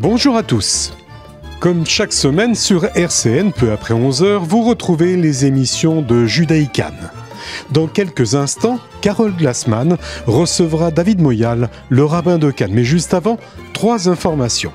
Bonjour à tous. Comme chaque semaine sur RCN, peu après 11h, vous retrouvez les émissions de Judaïkan. Dans quelques instants, Carole Glassman recevra David Moyal, le rabbin de Cannes. Mais juste avant, 3 informations.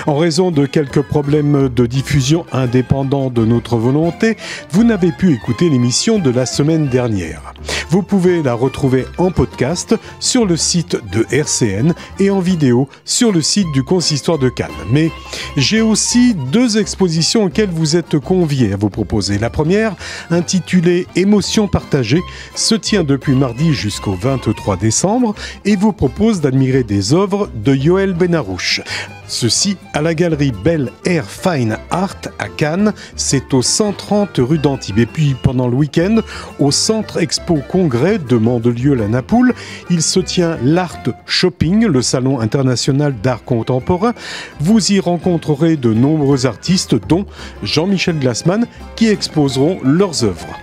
En raison de quelques problèmes de diffusion indépendants de notre volonté, vous n'avez pu écouter l'émission de la semaine dernière. Vous pouvez la retrouver en podcast sur le site de RCN et en vidéo sur le site du Consistoire de Cannes. Mais j'ai aussi 2 expositions auxquelles vous êtes conviés à vous proposer. La première, intitulée « Émotions partagées », se tient depuis mardi jusqu'au 23 décembre et vous propose d'admirer des œuvres de Yoel Benarouche. Ceci à la galerie Bel Air Fine Art à Cannes, c'est au 130 rue d'Antibes. Et puis pendant le week-end, au Centre Expo Congrès de Mandelieu-la-Napoule, il se tient l'Art Shopping, le salon international d'art contemporain. Vous y rencontrerez de nombreux artistes, dont Jean-Michel Glassman, qui exposeront leurs œuvres.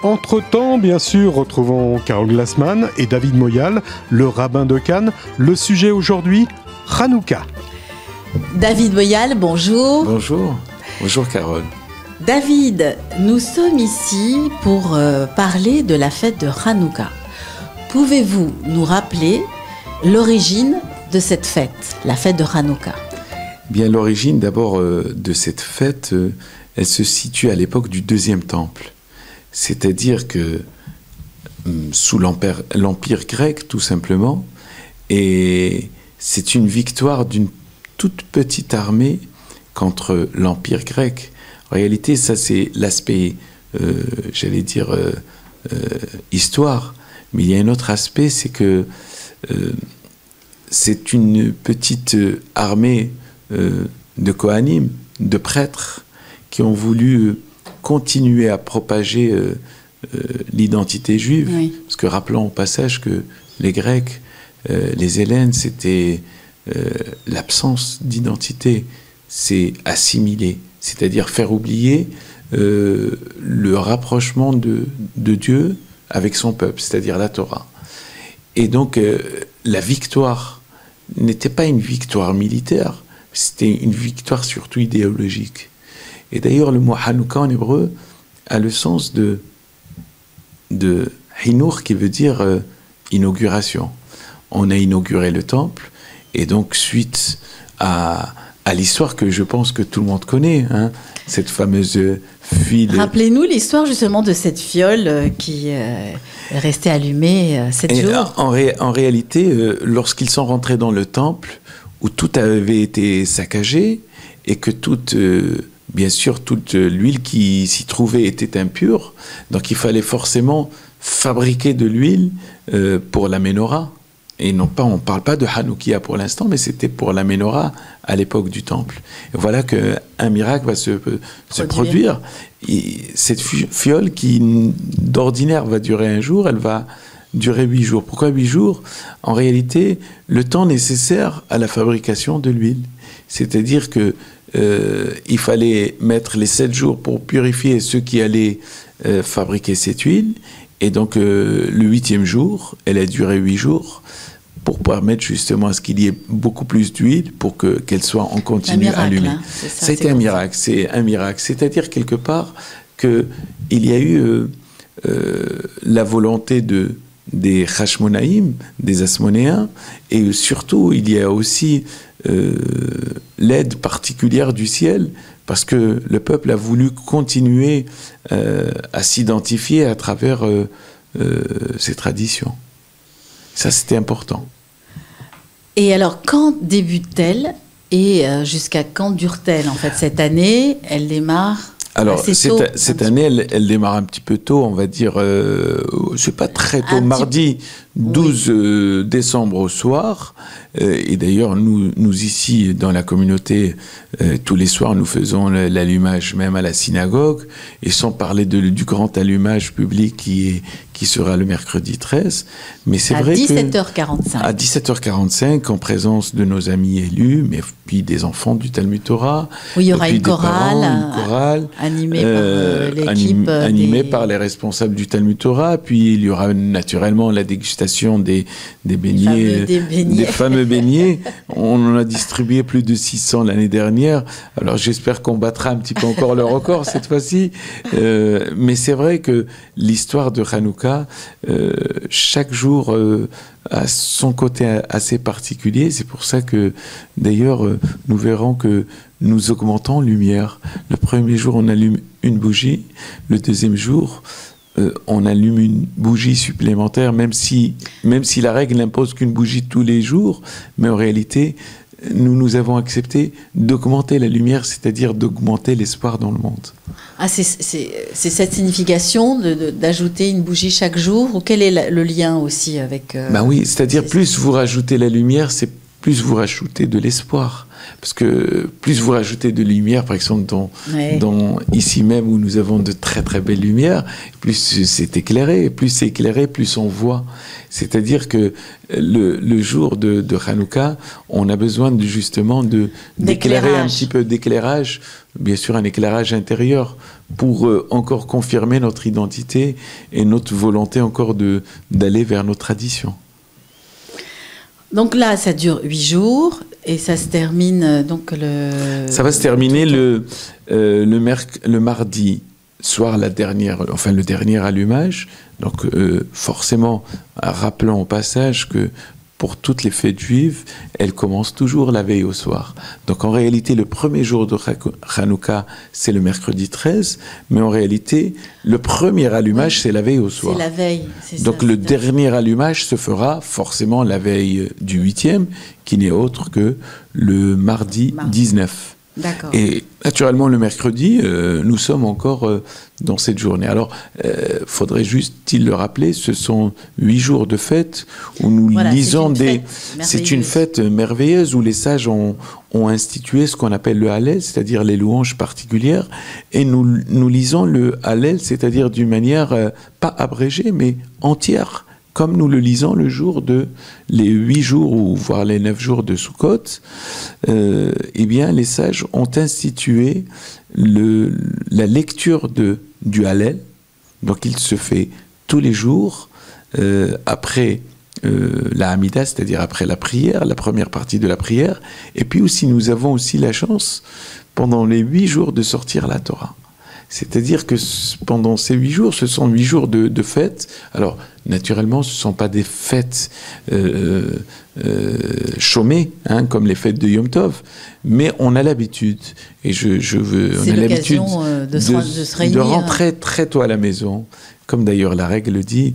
Entre-temps, bien sûr, retrouvons Carole Glassman et David Moyal, le rabbin de Cannes. Le sujet aujourd'hui, Hanouka. David Moyal, bonjour. Bonjour. Bonjour Carole. David, nous sommes ici pour parler de la fête de Hanouka. Pouvez-vous nous rappeler l'origine de cette fête, la fête de Hanouka? Bien, l'origine d'abord de cette fête, elle se situe à l'époque du Deuxième Temple. C'est-à-dire que sous l'Empire grec, tout simplement, et c'est une victoire d'une toute petite armée contre l'Empire grec. En réalité, ça c'est l'aspect, histoire. Mais il y a un autre aspect, c'est que c'est une petite armée de Kohanim, de prêtres, qui ont voulu continuer à propager l'identité juive. Oui. Parce que rappelons au passage que les Grecs, les Hellènes, c'était l'absence d'identité, c'est assimiler, c'est-à-dire faire oublier le rapprochement de Dieu avec son peuple, c'est-à-dire la Torah. Et donc la victoire n'était pas une victoire militaire, c'était une victoire surtout idéologique. Et d'ailleurs le mot Hanouka en hébreu a le sens de Hinour, qui veut dire inauguration. On a inauguré le temple. Et donc, suite à l'histoire que je pense que tout le monde connaît, hein, cette fameuse file... Rappelez-nous l'histoire justement de cette fiole qui est restée allumée 7 jours. En réalité, lorsqu'ils sont rentrés dans le temple, où tout avait été saccagé, et que bien sûr, toute l'huile qui s'y trouvait était impure, donc il fallait forcément fabriquer de l'huile pour la menorah. Et non pas, on ne parle pas de Hanoukia pour l'instant, mais c'était pour la menorah à l'époque du temple. Et voilà qu'un miracle va se produire. Et cette fiole qui, d'ordinaire, va durer 1 jour, elle va durer 8 jours. Pourquoi 8 jours? En réalité, le temps nécessaire à la fabrication de l'huile. C'est-à-dire que il fallait mettre les 7 jours pour purifier ceux qui allaient fabriquer cette huile. Et donc, le 8e jour, elle a duré 8 jours pour permettre justement à ce qu'il y ait beaucoup plus d'huile pour qu'elle soit en continu allumée. Hein, c'était un miracle, c'est un miracle. C'est-à-dire quelque part qu'il y a eu la volonté des Hashmonaïm, des Asmonéens, et surtout il y a aussi l'aide particulière du ciel, parce que le peuple a voulu continuer à s'identifier à travers ces traditions. Ça, c'était important. Et alors, quand débute-t-elle et jusqu'à quand dure-t-elle, en fait, cette année? Elle démarre alors, assez tôt, cette année, elle démarre un petit peu tôt, on va dire, c'est pas très tôt, mardi 12 décembre au soir. Et d'ailleurs, nous ici, dans la communauté, tous les soirs, nous faisons l'allumage même à la synagogue, et sans parler du grand allumage public qui sera le mercredi 13. Mais c'est vrai que... À 17h45, en présence de nos amis élus, mais puis des enfants du Talmud Torah. Oui, il y aura une chorale animée par l'équipe. Animée par les responsables du Talmud Torah. Puis il y aura naturellement la dégustation dégustation des beignets, des fameux beignets. On en a distribué plus de 600 l'année dernière. Alors j'espère qu'on battra un petit peu encore le record cette fois-ci. Mais c'est vrai que l'histoire de Hanouka, chaque jour a son côté assez particulier. C'est pour ça que d'ailleurs nous verrons que nous augmentons en lumière. Le premier jour, on allume une bougie. Le deuxième jour, on allume une bougie supplémentaire, même si la règle n'impose qu'une bougie tous les jours. Mais en réalité, nous avons accepté d'augmenter la lumière, c'est-à-dire d'augmenter l'espoir dans le monde. Ah, c'est cette signification d'ajouter une bougie chaque jour, ou quel est le lien aussi avec... Ben oui, c'est-à-dire plus vous rajoutez la lumière, c'est plus vous rajoutez de l'espoir. Parce que plus vous rajoutez de lumière, par exemple, ici même où nous avons de très très belles lumières, plus c'est éclairé, plus on voit. C'est-à-dire que le jour de Hanouka, on a besoin justement d'éclairer un petit peu d'éclairage, bien sûr un éclairage intérieur, pour encore confirmer notre identité et notre volonté encore d'aller vers nos traditions. Donc là, ça dure 8 jours et ça se termine Ça va se terminer le mardi soir, le dernier allumage. Donc forcément, rappelons au passage que pour toutes les fêtes juives, elles commencent toujours la veille au soir. Donc en réalité, le premier jour de Hanouka, c'est le mercredi 13, mais en réalité, le premier allumage, c'est la veille au soir. C'est la veille, c'est donc ça, le dernier allumage se fera forcément la veille du 8e, qui n'est autre que le mardi 19. D'accord. Et naturellement, le mercredi, nous sommes encore dans cette journée. Alors, faudrait juste-il le rappeler, ce sont 8 jours de fête où nous lisons c'est une fête merveilleuse où les sages ont institué ce qu'on appelle le Hallel, c'est-à-dire les louanges particulières. Et nous lisons le Hallel, c'est-à-dire d'une manière pas abrégée, mais entière, comme nous le lisons le jour les 8 jours ou voire les 9 jours de Sukkot. Eh bien, les sages ont institué la lecture du Hallel. Donc, il se fait tous les jours après la Hamida, c'est-à-dire après la prière, la première partie de la prière. Et puis aussi, nous avons aussi la chance, pendant les 8 jours, de sortir la Torah. C'est-à-dire que pendant ces 8 jours, ce sont 8 jours de fêtes. Alors, naturellement, ce ne sont pas des fêtes chômées, comme les fêtes de Yom Tov, mais on a l'habitude, et on a l'habitude de rentrer très tôt à la maison. Comme d'ailleurs la règle dit,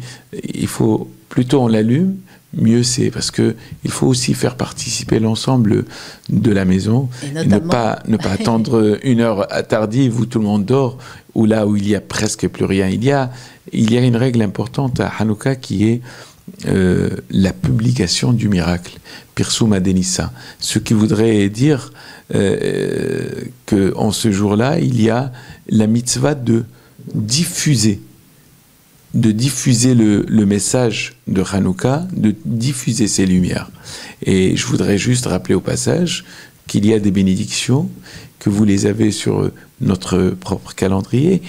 plus tôt on l'allume, mieux c'est, parce que il faut aussi faire participer l'ensemble de la maison, et ne pas attendre une heure tardive où tout le monde dort, ou là où il y a presque plus rien. Il y a une règle importante à Hanouka qui est la publication du miracle, Pirsum Adenissa, ce qui voudrait dire qu'en ce jour-là, il y a la mitzvah de diffuser le message de Hanouka, de diffuser ses lumières. Et je voudrais juste rappeler au passage qu'il y a des bénédictions, que vous les avez sur notre propre calendrier.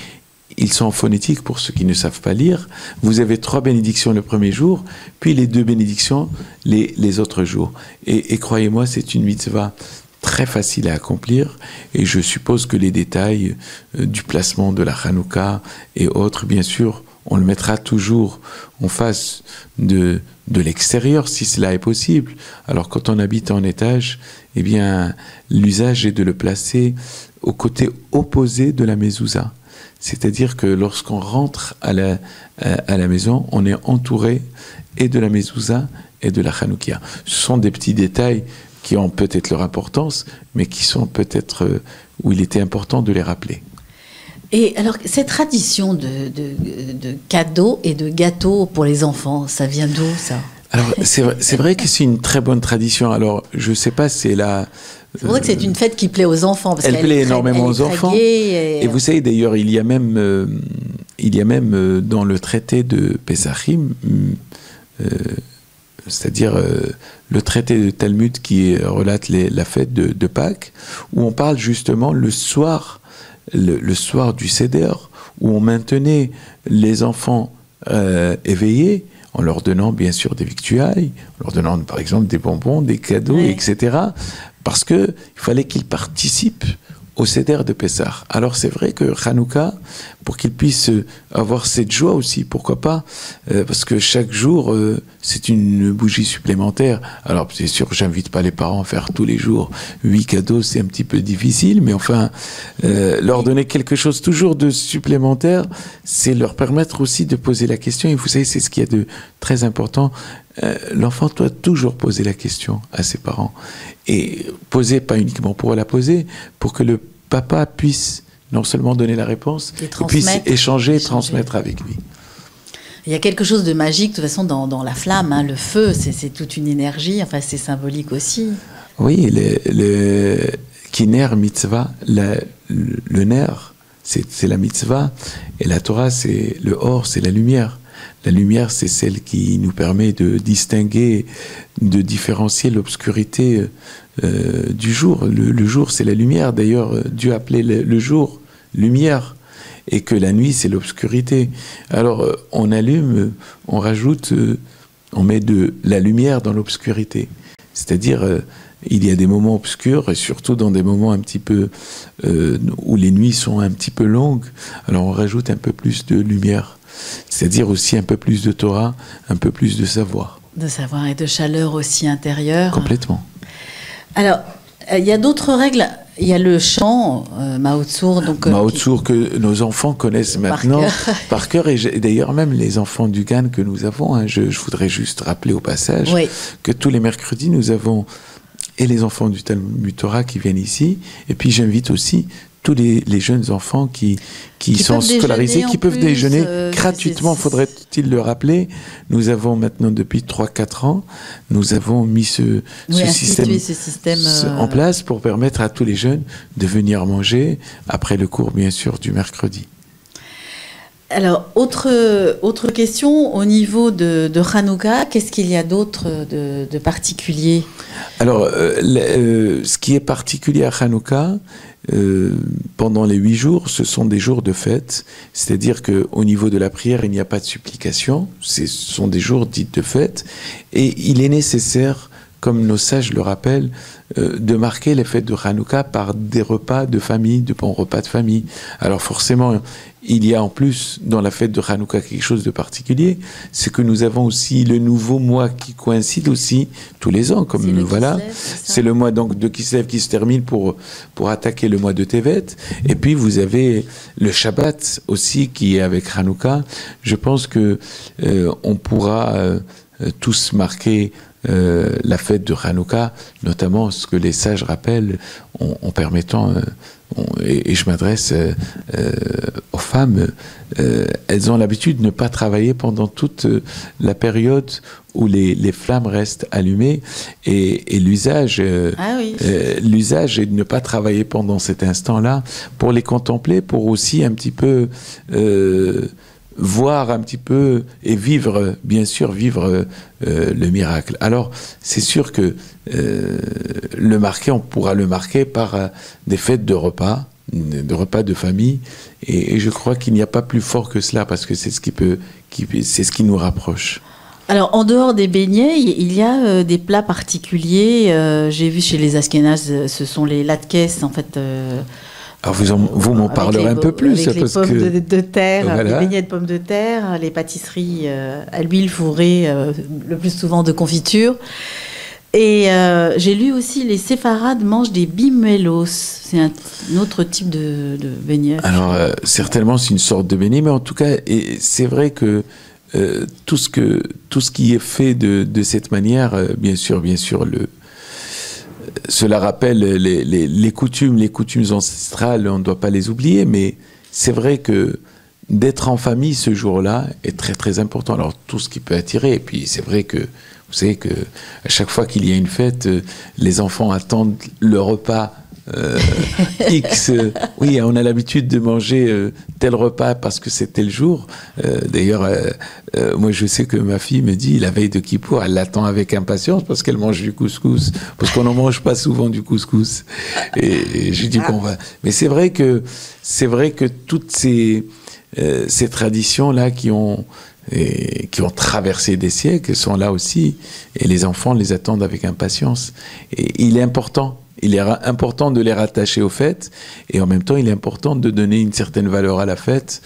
Ils sont en phonétique pour ceux qui ne savent pas lire. Vous avez 3 bénédictions le premier jour, puis les 2 bénédictions les autres jours. Et croyez-moi, c'est une mitzvah très facile à accomplir, et je suppose que les détails du placement de la Hanouka et autres, bien sûr, on le mettra toujours en face de l'extérieur, si cela est possible. Alors, quand on habite en étage, eh bien, l'usage est de le placer au côté opposé de la mezouza. C'est-à-dire que lorsqu'on rentre à la maison, on est entouré et de la mezouza et de la Hanoukia. Ce sont des petits détails qui ont peut-être leur importance, mais qui sont peut-être où il était important de les rappeler. Et alors, cette tradition de cadeaux et de gâteaux pour les enfants, ça vient d'où, ça ? Alors, c'est vrai que c'est une très bonne tradition. Alors, je ne sais pas, c'est la... C'est vrai que c'est une fête qui plaît aux enfants. Parce elle plaît énormément aux enfants. Et vous savez, d'ailleurs, il y a même dans le traité de Pesachim, c'est-à-dire le traité de Talmud qui relate la fête de Pâques, où on parle justement le soir du Seder, où on maintenait les enfants éveillés en leur donnant bien sûr des victuailles, en leur donnant par exemple des bonbons, des cadeaux, Oui. etc. Parce qu'il fallait qu'ils participent au Seder de Pessah. Alors c'est vrai que Hanouka, pour qu'ils puissent avoir cette joie aussi, pourquoi pas, parce que chaque jour, c'est une bougie supplémentaire. Alors c'est sûr, j'invite pas les parents à faire tous les jours 8 cadeaux, c'est un petit peu difficile, mais enfin, leur donner quelque chose toujours de supplémentaire, c'est leur permettre aussi de poser la question, et vous savez, c'est ce qu'il y a de très important. L'enfant doit toujours poser la question à ses parents. Et poser, pas uniquement pour la poser, pour que le papa puisse non seulement donner la réponse, mais puisse échanger et transmettre avec lui. Il y a quelque chose de magique, de toute façon, dans la flamme, hein, le feu, c'est toute une énergie, enfin c'est symbolique aussi. Oui, le Kiner mitzvah, le ner, c'est la mitzvah, et la Torah, c'est le or, c'est la lumière. La lumière, c'est celle qui nous permet de distinguer, de différencier l'obscurité du jour. Le jour, c'est la lumière. D'ailleurs, Dieu appelait le jour lumière, et que la nuit, c'est l'obscurité. Alors, on allume, on rajoute, on met de la lumière dans l'obscurité. C'est-à-dire, il y a des moments obscurs, et surtout dans des moments un petit peu où les nuits sont un petit peu longues. Alors, on rajoute un peu plus de lumière. C'est-à-dire aussi un peu plus de Torah, un peu plus de savoir. De savoir et de chaleur aussi intérieure. Complètement. Alors, il y a d'autres règles. Il y a le chant, Mao Tzu. Donc, Mao Tzu que nos enfants connaissent maintenant par cœur. Et d'ailleurs, même les enfants du GAN que nous avons, hein, je voudrais juste rappeler au passage que tous les mercredis, nous avons et les enfants du Talmud Torah qui viennent ici. Et puis, j'invite aussi tous les jeunes enfants qui sont scolarisés, qui peuvent déjeuner gratuitement, faudrait-il le rappeler. Nous avons maintenant, depuis 3-4 ans, nous avons mis ce système en place pour permettre à tous les jeunes de venir manger après le cours, bien sûr, du mercredi. Alors, autre question, au niveau de Hanouka, qu'est-ce qu'il y a d'autre de particulier? Alors, ce qui est particulier à Hanouka, pendant les 8 jours, ce sont des jours de fête, c'est-à-dire qu'au niveau de la prière, il n'y a pas de supplication, ce sont des jours dits de fête, et il est nécessaire, comme nos sages le rappellent, de marquer les fêtes de Hanouka par des repas de famille, de bons repas de famille. Alors forcément, il y a en plus dans la fête de Hanouka quelque chose de particulier, c'est que nous avons aussi le nouveau mois qui coïncide aussi tous les ans, comme voilà, c'est le mois donc de Kislev qui se termine pour attaquer le mois de Tevet, et puis vous avez le Shabbat aussi qui est avec Hanouka. Je pense que on pourra tous marquer la fête de Hanouka, notamment ce que les sages rappellent en permettant, et je m'adresse aux femmes, elles ont l'habitude de ne pas travailler pendant toute la période où les flammes restent allumées, et l'usage l'usage est de ne pas travailler pendant cet instant-là pour les contempler, pour aussi un petit peu voir un petit peu et vivre, bien sûr, vivre le miracle. Alors, c'est sûr que on pourra le marquer par des fêtes de repas de famille, et je crois qu'il n'y a pas plus fort que cela, parce que c'est ce c'est ce qui nous rapproche. Alors, en dehors des beignets, il y a des plats particuliers. J'ai vu chez les Ashkénazes, ce sont les latkes, en fait. Alors vous m'en parlerez un peu plus, avec parce les pommes que de terre, voilà. Les beignets de pommes de terre, les pâtisseries à l'huile fourrées, le plus souvent de confiture. Et j'ai lu aussi les séfarades mangent des bimelos. C'est un autre type de beignet. Alors certainement c'est une sorte de beignet, mais en tout cas, et c'est vrai que tout ce qui est fait de cette manière, bien sûr, cela rappelle les coutumes ancestrales, on ne doit pas les oublier, mais c'est vrai que d'être en famille ce jour-là est très très important. Alors tout ce qui peut attirer, et puis c'est vrai que vous savez que à chaque fois qu'il y a une fête, les enfants attendent le repas X. Oui, on a l'habitude de manger tel repas parce que c'est tel jour. D'ailleurs, moi je sais que ma fille me dit, la veille de Kippour, elle l'attend avec impatience parce qu'elle mange du couscous, parce qu'on n'en mange pas souvent du couscous. Et je dis qu'on va. Mais c'est vrai que toutes ces traditions là qui ont et qui ont traversé des siècles sont là aussi, et les enfants les attendent avec impatience. Et il est important de les rattacher aux fêtes, et en même temps, il est important de donner une certaine valeur à la fête,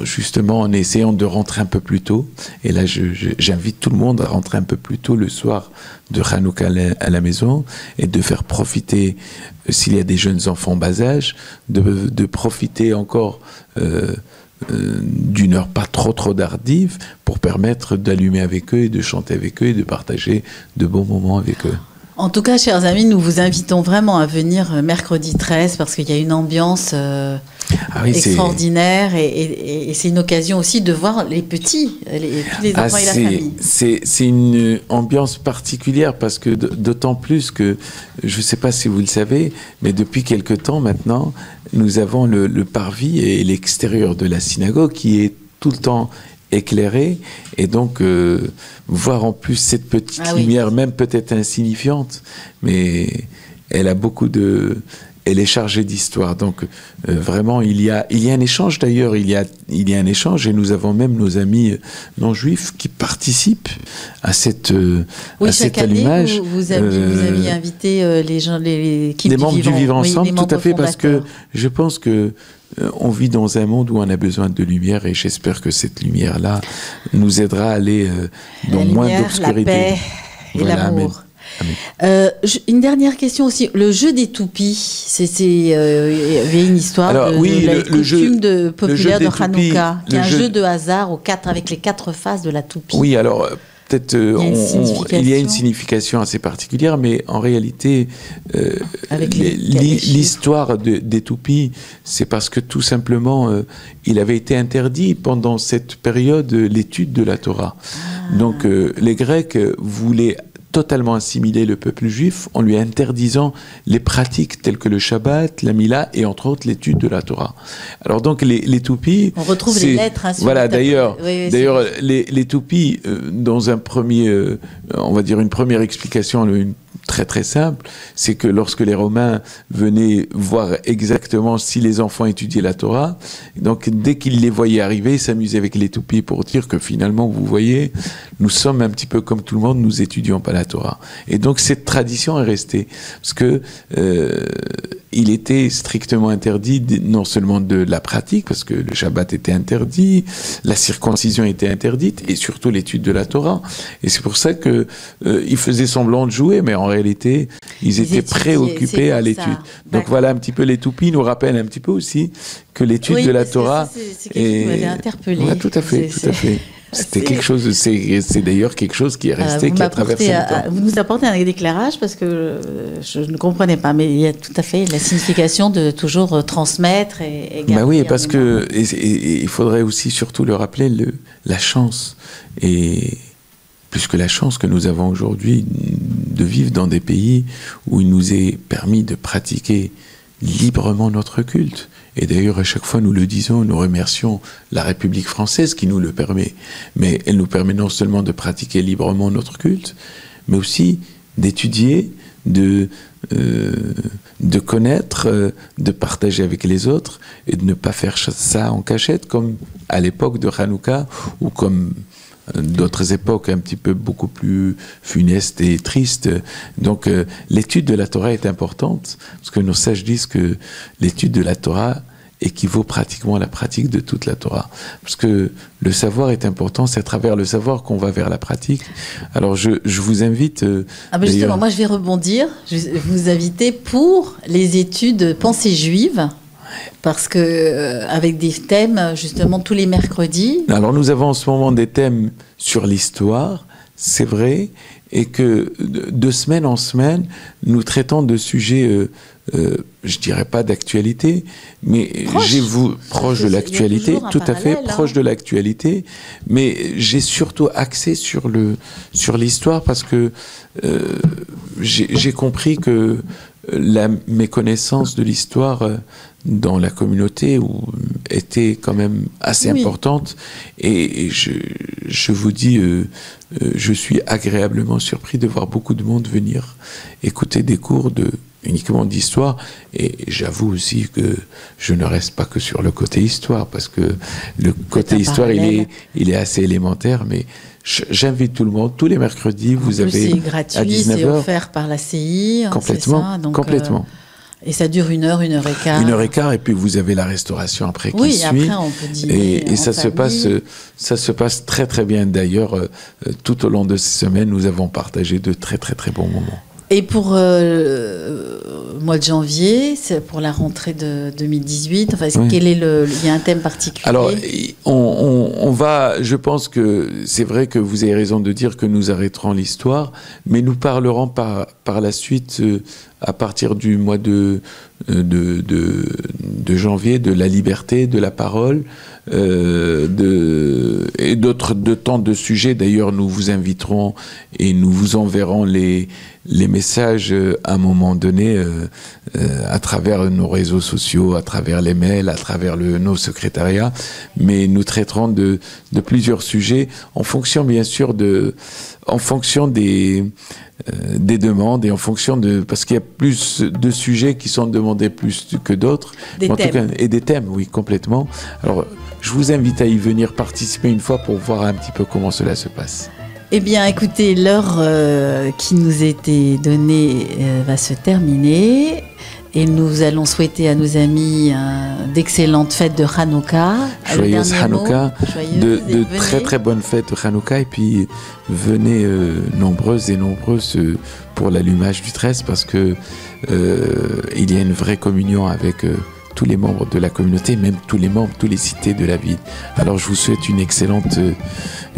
justement en essayant de rentrer un peu plus tôt. Et là, j'invite tout le monde à rentrer un peu plus tôt le soir de Hanouka à la maison, et de faire profiter, s'il y a des jeunes enfants bas âge, de profiter encore d'une heure pas trop tardive pour permettre d'allumer avec eux et de chanter avec eux et de partager de bons moments avec eux. En tout cas, chers amis, nous vous invitons vraiment à venir mercredi 13 parce qu'il y a une ambiance extraordinaire et c'est une occasion aussi de voir les petits, tous les enfants et la famille. C'est une ambiance particulière parce que d'autant plus que, je ne sais pas si vous le savez, mais depuis quelque temps maintenant, nous avons le parvis et l'extérieur de la synagogue qui est tout le temps éclairé, et donc voir en plus cette petite lumière, même peut-être insignifiante, mais elle a elle est chargée d'histoire. Donc vraiment il y a un échange d'ailleurs, il y a un échange, et nous avons même nos amis non juifs qui participent à cet allumage. Vous aviez invité les gens, les membres du Vivre Ensemble, tout à fait, parce que fondateurs. je pense que on vit dans un monde où on a besoin de lumière, et j'espère que cette lumière-là nous aidera à aller dans moins d'obscurité. La paix et l'amour. Une dernière question aussi. Le jeu des toupies, il y avait une histoire la coutume populaire de Hanouka, qui est un jeu de hasard avec les 4 faces de la toupie. Oui, alors peut-être il y a une signification assez particulière, mais en réalité, l'histoire des toupies, c'est parce que tout simplement, il avait été interdit pendant cette période l'étude de la Torah. Donc les Grecs voulaient totalement assimiler le peuple juif en lui interdisant les pratiques telles que le Shabbat, la Mila et entre autres l'étude de la Torah. Alors donc les toupies... On retrouve les lettres. Voilà, d'ailleurs, les toupies, dans un premier, on va dire une première explication, très très simple, c'est que lorsque les Romains venaient voir exactement si les enfants étudiaient la Torah, donc dès qu'ils les voyaient arriver, ils s'amusaient avec les toupies pour dire que finalement, vous voyez, nous sommes un petit peu comme tout le monde, nous étudions pas la Torah. Et donc cette tradition est restée, parce que il était strictement interdit non seulement de la pratique, parce que le Shabbat était interdit, la circoncision était interdite, et surtout l'étude de la Torah. Et c'est pour ça que ils faisaient semblant de jouer, mais en réalité, ils étaient préoccupés à l'étude. Donc voilà, un petit peu les toupies nous rappellent un petit peu aussi que l'étude de la Torah... C'est quelque chose qui m'avait interpellé. Ouais, tout à fait. C'était quelque chose, c'est d'ailleurs quelque chose qui est resté, qui a traversé le temps. Vous nous apportez un éclairage parce que je ne comprenais pas, mais il y a tout à fait la signification de toujours transmettre et garder. Oui, parce que il faudrait aussi surtout le rappeler, la chance, et plus que la chance que nous avons aujourd'hui de vivre dans des pays où il nous est permis de pratiquer librement notre culte. Et d'ailleurs, à chaque fois, nous le disons, nous remercions la République française qui nous le permet. Mais elle nous permet non seulement de pratiquer librement notre culte, mais aussi d'étudier, de connaître, de partager avec les autres, et de ne pas faire ça en cachette, comme à l'époque de Hanouka, ou comme d'autres époques un petit peu beaucoup plus funestes et tristes. Donc l'étude de la Torah est importante, parce que nos sages disent que l'étude de la Torah équivaut pratiquement à la pratique de toute la Torah. Parce que le savoir est important, c'est à travers le savoir qu'on va vers la pratique. Alors je vous invite... justement, moi je vais rebondir, je vais vous inviter pour les études pensée juive, parce que avec des thèmes justement tous les mercredis. Alors nous avons en ce moment des thèmes sur l'histoire, c'est vrai, et que de semaine en semaine, nous traitons de sujets, je dirais pas d'actualité, mais proche de l'actualité, tout à fait, proche de l'actualité, mais j'ai surtout axé sur l'histoire, parce que j'ai compris que la méconnaissance de l'histoire dans la communauté était quand même assez importante, et je vous dis, je suis agréablement surpris de voir beaucoup de monde venir écouter des cours de uniquement d'histoire, et j'avoue aussi que je ne reste pas que sur le côté histoire, parce que le côté histoire, il est assez élémentaire, mais j'invite tout le monde, tous les mercredis, vous avez c'est gratuit, à 19h. C'est offert par la CI. Complètement, c'est ça, donc, complètement. Et ça dure 1 heure, 1 heure et quart. 1 heure et quart, et puis vous avez la restauration après qui suit. Oui, après on peut dîner et ça se passe très très bien. D'ailleurs, tout au long de ces semaines, nous avons partagé de très très très bons moments. Et pour le mois de janvier, c'est pour la rentrée de 2018, enfin, Oui. il y a un thème particulier? Alors, on va, je pense que c'est vrai que vous avez raison de dire que nous arrêterons l'histoire, mais nous parlerons par la suite, à partir du mois de janvier, de la liberté, de la parole, et de tant de sujets. D'ailleurs, nous vous inviterons et nous vous enverrons les messages à un moment donné à travers nos réseaux sociaux, à travers les mails, à travers nos secrétariats. Mais nous traiterons de plusieurs sujets en fonction, bien sûr, des demandes et en fonction parce qu'il y a plus de sujets qui sont demandés plus que d'autres. Des thèmes. Et des thèmes, oui, complètement. Alors, je vous invite à y venir participer une fois pour voir un petit peu comment cela se passe. Eh bien, écoutez, l'heure qui nous était donnée va se terminer. Et nous allons souhaiter à nos amis d'excellentes fêtes de Hanouka. Joyeuse Hanouka, de très très bonnes fêtes de Hanouka, et puis venez nombreuses et nombreuses pour l'allumage du 13, parce que il y a une vraie communion avec tous les membres de la communauté, même tous les membres, tous les cités de la ville. Alors je vous souhaite une excellente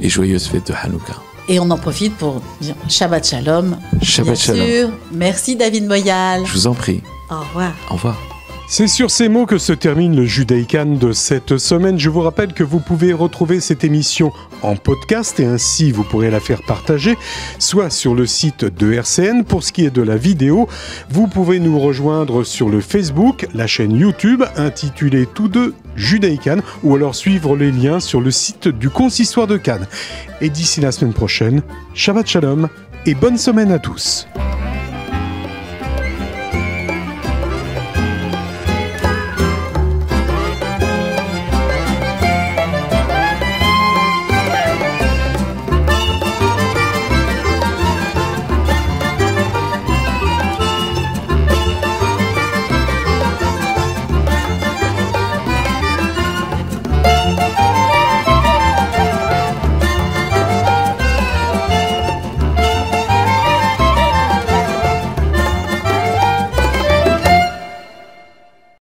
et joyeuse fête de Hanouka. Et on en profite pour dire Shabbat Shalom. Shabbat Shalom. Sûr. Merci David Moyal. Je vous en prie. Au revoir. Au revoir. C'est sur ces mots que se termine le Judaïcan de cette semaine. Je vous rappelle que vous pouvez retrouver cette émission en podcast et ainsi vous pourrez la faire partager, soit sur le site de RCN. Pour ce qui est de la vidéo, vous pouvez nous rejoindre sur le Facebook, la chaîne YouTube intitulée tous deux Judaïcan, ou alors suivre les liens sur le site du Consistoire de Cannes. Et d'ici la semaine prochaine, Shabbat Shalom et bonne semaine à tous.